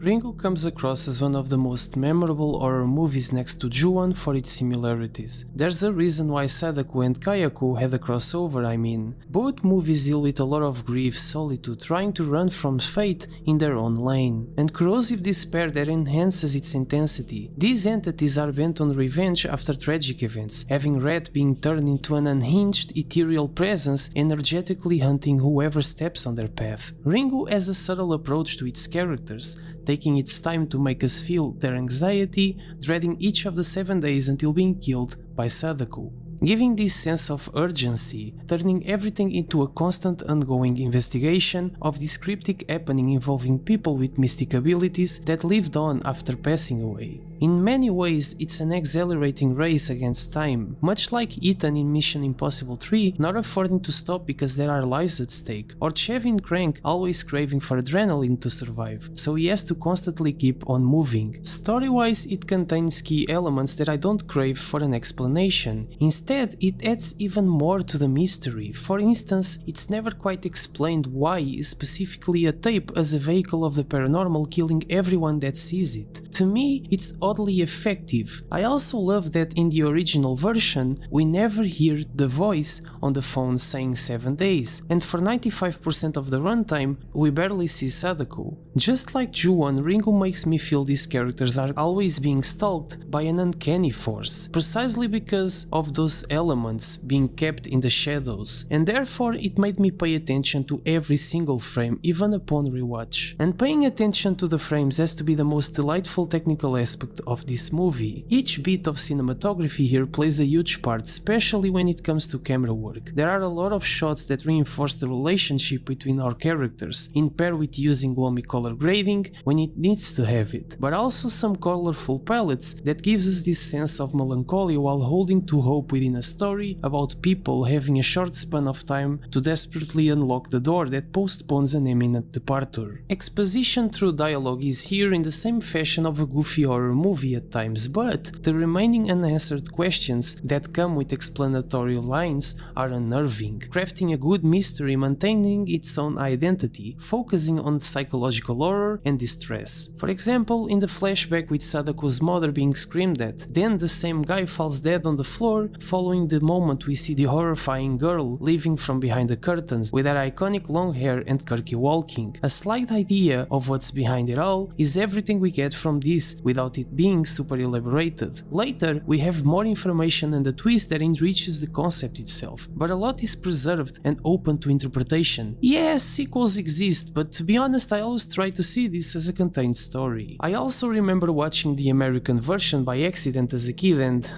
Ringu comes across as one of the most memorable horror movies next to Ju-on for its similarities. There's a reason why Sadako and Kayako had a crossover, I mean. Both movies deal with a lot of grief, solitude, trying to run from fate in their own lane, and corrosive despair that enhances its intensity. These entities are bent on revenge after tragic events, having Red being turned into an unhinged, ethereal presence, energetically hunting whoever steps on their path. Ringu has a subtle approach to its characters, taking its time to make us feel their anxiety, dreading each of the 7 days until being killed by Sadako, giving this sense of urgency, turning everything into a constant ongoing investigation of this cryptic happening involving people with mystic abilities that lived on after passing away. In many ways, it's an exhilarating race against time, much like Ethan in Mission Impossible 3 not affording to stop because there are lives at stake, or Chev in Crank always craving for adrenaline to survive, so he has to constantly keep on moving. Story-wise, it contains key elements that I don't crave for an explanation. Instead, it adds even more to the mystery. For instance, it's never quite explained why specifically a tape as a vehicle of the paranormal killing everyone that sees it. To me, it's oddly effective. I also love that in the original version, we never hear the voice on the phone saying 7 days, and for 95% of the runtime, we barely see Sadako. Just like Ju-on, Ringu makes me feel these characters are always being stalked by an uncanny force, precisely because of those elements being kept in the shadows, and therefore it made me pay attention to every single frame, even upon rewatch. And paying attention to the frames has to be the most delightful technical aspect of this movie. Each bit of cinematography here plays a huge part, especially when it comes to camera work. There are a lot of shots that reinforce the relationship between our characters, in pair with using gloomy color grading when it needs to have it, but also some colorful palettes that gives us this sense of melancholy while holding to hope within a story about people having a short span of time to desperately unlock the door that postpones an imminent departure. Exposition through dialogue is here in the same fashion of a goofy horror movie at times, but the remaining unanswered questions that come with explanatory lines are unnerving, crafting a good mystery maintaining its own identity, focusing on psychological horror and distress. For example, in the flashback with Sadako's mother being screamed at, then the same guy falls dead on the floor, following the moment we see the horrifying girl leaving from behind the curtains with her iconic long hair and quirky walking. A slight idea of what's behind it all is everything we get from this without it being super elaborated. Later, we have more information and a twist that enriches the concept itself, but a lot is preserved and open to interpretation. Yes, sequels exist, but to be honest, I always try to see this as a contained story. I also remember watching the American version by accident as a kid and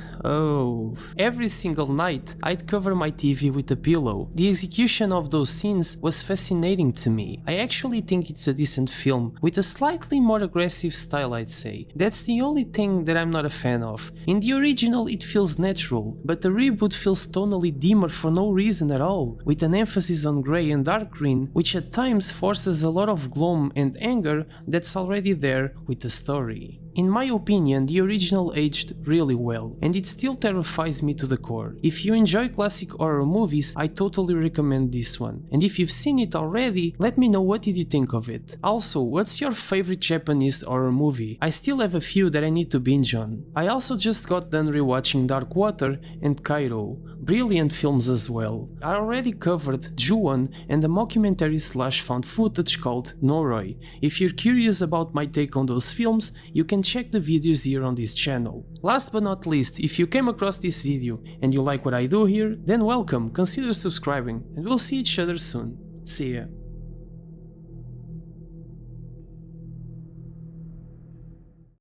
every single night I'd cover my TV with a pillow. The execution of those scenes was fascinating to me. I actually think it's a decent film, with a slightly more aggressive style, I'd say. That's the only thing that I'm not a fan of. In the original it feels natural, but the reboot feels tonally dimmer for no reason at all, with an emphasis on grey and dark green, which at times forces a lot of gloom and anger that's already there with the story. In my opinion, the original aged really well, and it still terrifies me to the core. If you enjoy classic horror movies, I totally recommend this one, and if you've seen it already, let me know what did you think of it. Also, what's your favorite Japanese horror movie? I still have a few that I need to binge on. I also just got done rewatching Dark Water and Cairo, brilliant films as well. I already covered Ju-on and a mockumentary / found footage called Noroi. If you're curious about my take on those films, you can check the videos here on this channel. Last but not least, if you came across this video and you like what I do here, then welcome, consider subscribing, and we'll see each other soon. See ya.